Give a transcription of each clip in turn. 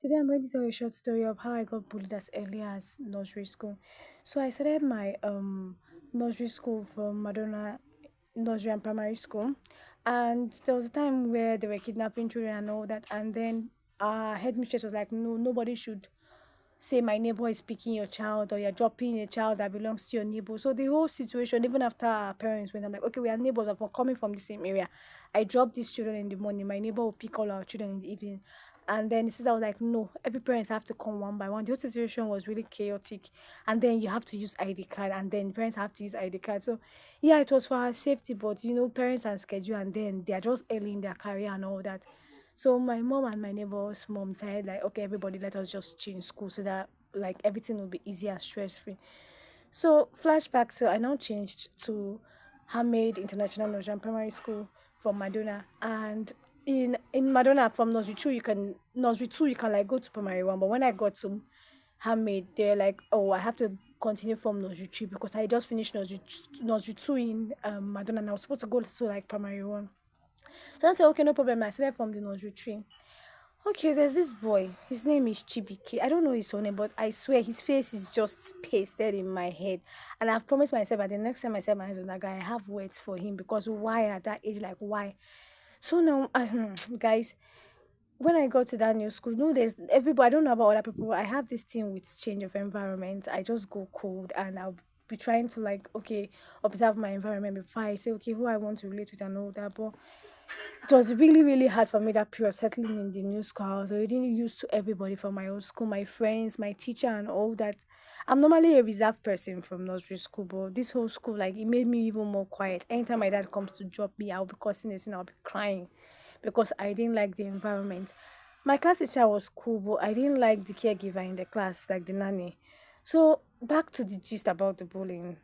Today I'm going to tell you a short story of how I got bullied as early as nursery school. So I started my nursery school from Madonna Nursery and Primary School, and there was a time where they were kidnapping children and all that, and then our headmistress was like, "No, nobody should say my neighbor is picking your child or you're dropping a child that belongs to your neighbor." So the whole situation, even after our parents went, I'm like, okay, we are neighbors of coming from the same area. I drop these children in the morning. My neighbor will pick all our children in the evening. And then the sister was like, no, every parents have to come one by one. The whole situation was really chaotic. And then you have to use ID card, and then parents have to use ID card. So yeah, it was for our safety, but parents are schedule, and then they are just early in their career and all that. So my mom and my neighbor's mom said like, okay, everybody let us just change school so that like everything will be easy and stress free. So flashback, so I now changed to Hamid International Nursery and Primary School from Madonna. And in Madonna from nursery two you can like go to primary one. But when I got to Hamid, they're like, oh, I have to continue from nursery three because I just finished nursery two in Madonna, and I was supposed to go to like primary one. So I said, okay, no problem. I started from the nursery three. Okay, there's this boy. His name is Chibiki. I don't know his own name, but I swear his face is just pasted in my head. And I've promised myself that the next time I set my eyes on that guy, I have words for him because why at that age? Like, why? So now, guys, when I got to that new school, there's everybody. I don't know about other people, but I have this thing with change of environment. I just go cold and I'll be trying to like, okay, observe my environment before I say, okay, who I want to relate with and all that. But it was really, really hard for me that period settling in the new school. I was already used to everybody from my old school, my friends, my teacher, and all that. I'm normally a reserved person from nursery school, but this whole school, like, it made me even more quiet. Anytime my dad comes to drop me, I'll be cursing this and I'll be crying because I didn't like the environment. My class teacher was cool, but I didn't like the caregiver in the class, like the nanny. So, back to the gist about the bullying.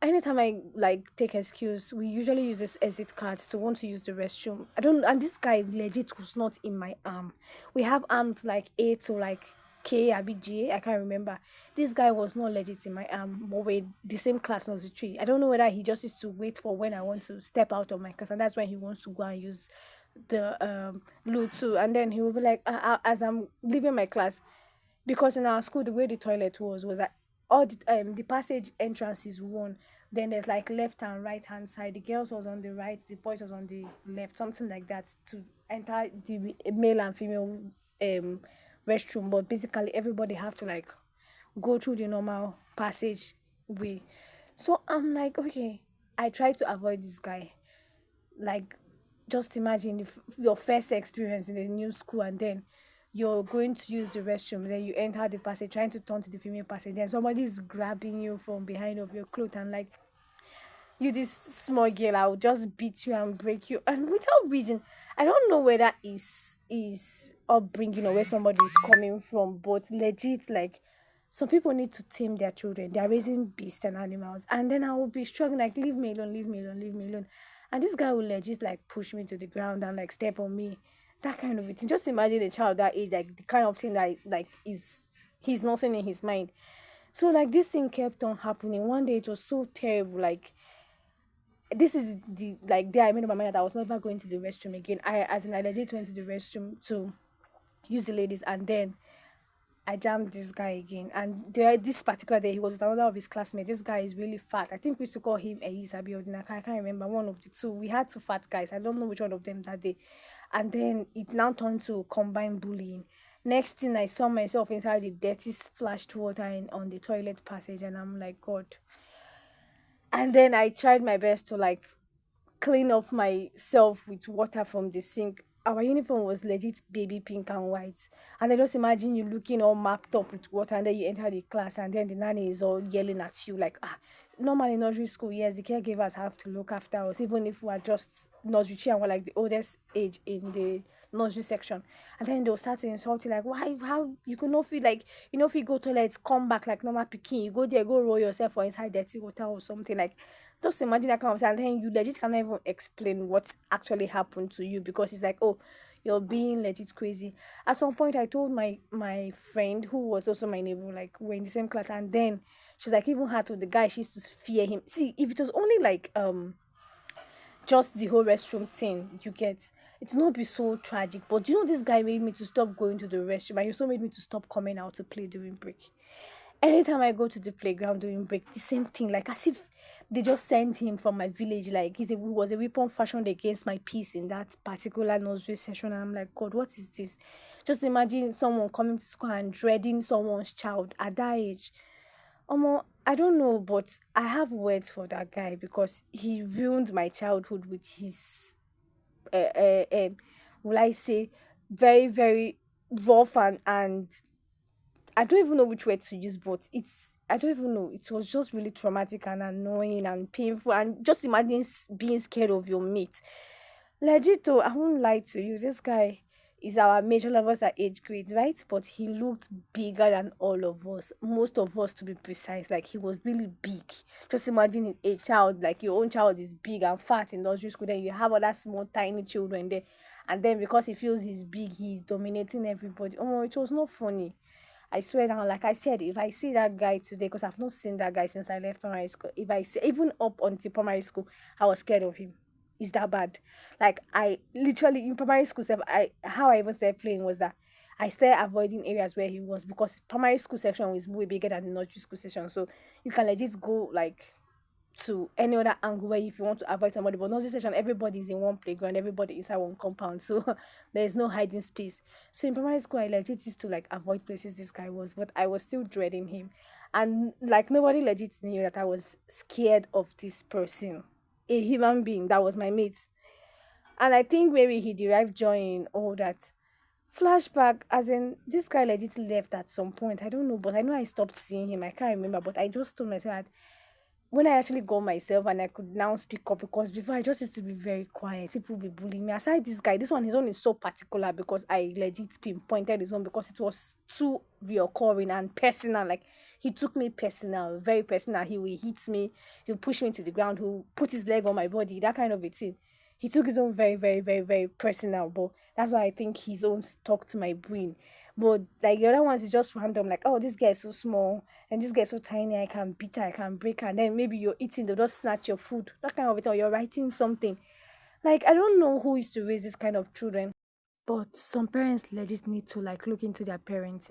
Anytime I like take excuse, we usually use this exit card to want to use the restroom. I don't, and this guy legit was not in my arm. We have arms like A to like K, G, I can't remember. This guy was not legit in my arm, but we're the same class, not the tree. I don't know whether he just used to wait for when I want to step out of my class, and that's when he wants to go and use the loo too. And then he will be like, as I'm leaving my class, because in our school the way the toilet was that all the passage entrance is one, then there's like left and right hand side. The girls was on the right, the boys was on the left, something like that, to enter the male and female um restroom. But basically everybody have to like go through the normal passage way. So I'm like, okay, I try to avoid this guy. Like, just imagine if your first experience in a new school, and then you're going to use the restroom, then you enter the passage trying to turn to the female passage, then somebody is grabbing you from behind of your clothes and like, you this small girl, I'll just beat you and break you, and without reason. I don't know whether is upbringing or where somebody is coming from, but legit, like, some people need to tame their children. They are raising beasts and animals, and then I will be struggling like, leave me alone, leave me alone, leave me alone. And this guy will legit like push me to the ground and like step on me, that kind of thing. Just imagine a child that age, like the kind of thing that like is he's not saying in his mind. So like this thing kept on happening. One day it was so terrible. Like, this is the like day I made up my mind that I was never going to the restroom again. I legit went to the restroom to use the ladies, and then I jammed this guy again. And there this particular day he was with another of his classmates. This guy is really fat. I think we used to call him Eisabi, or I can't remember, one of the two. We had two fat guys. I don't know which one of them that day. And then it now turned to combined bullying. Next thing, I saw myself inside the dirty splashed water on the toilet passage, and I'm like, God. And then I tried my best to like clean off myself with water from the sink. Our uniform was legit baby pink and white. And I just imagine you looking all marked up with water, and then you enter the class, and then the nanny is all yelling at you like, normally in nursery school, yes, the caregivers have to look after us, even if we are just nursery three and we're like the oldest age in the nursery section. And then they'll start to insult you like, why, how you could not feel like, if you go toilets, come back like normal picking, you go there, go roll yourself or inside dirty water or something. Like, just imagine that kind of thing. And then you legit cannot even explain what actually happened to you, because it's like, oh, you're being legit crazy. At some point I told my friend, who was also my neighbor, like we're in the same class, and then she's like, even her to the guy, she used to fear him. See, if it was only like just the whole restroom thing, you get, it will not be so tragic. But you know, this guy made me to stop going to the restroom, and he also made me to stop coming out to play during break. Anytime I go to the playground during break, the same thing, like as if they just sent him from my village, like he was a weapon fashioned against my peace in that particular nursery session. And I'm like, God, what is this? Just imagine someone coming to school and dreading someone's child at that age. I don't know, but I have words for that guy because he ruined my childhood with his, will I say, very, very rough and I don't even know which word to use, but I don't even know. It was just really traumatic and annoying and painful. And just imagine being scared of your mate. Legit though, I won't lie to you. This guy is our major lovers at age grade, right? But he looked bigger than all of us, most of us to be precise. Like he was really big. Just imagine a child, like your own child is big and fat in nursery school, then you have other small tiny children there, and then because he feels he's big, he's dominating everybody. Oh, it was not funny. I swear down, like I said, if I see that guy today, because I've not seen that guy since I left primary school, if I see, even up until primary school, I was scared of him. Is that bad? Like I literally in primary school, I how I even started playing was that I started avoiding areas where he was because primary school section was way bigger than the nursery school section. So you can legit go like to any other angle where if you want to avoid somebody. But nursery session, everybody is in one playground, everybody inside one compound, so there is no hiding space. So in primary school, I legit used to like avoid places this guy was, but I was still dreading him, and like nobody legit knew that I was scared of this person, a human being that was my mate. And I think maybe he derived joy in all that. Flashback, as in this guy legit left at some point. I don't know, but I know I stopped seeing him. I can't remember, but I just told myself that when I actually got myself and I could now speak up because before I just used to be very quiet. People be bullying me. Aside this guy, this one his own is so particular because I legit pinpointed his own because it was too reoccurring and personal. Like he took me personal, very personal. He will hit me, he'll push me to the ground, he'll put his leg on my body, that kind of a thing. He took his own very, very, very, very personal, but that's why I think his own stuck to my brain. But like the other ones is just random, like, oh, this guy is so small and this guy is so tiny, I can beat her, I can break her, and then maybe you're eating, they'll just snatch your food. That kind of it, or you're writing something. Like I don't know who used to raise this kind of children. But some parents legit need to like look into their parenting.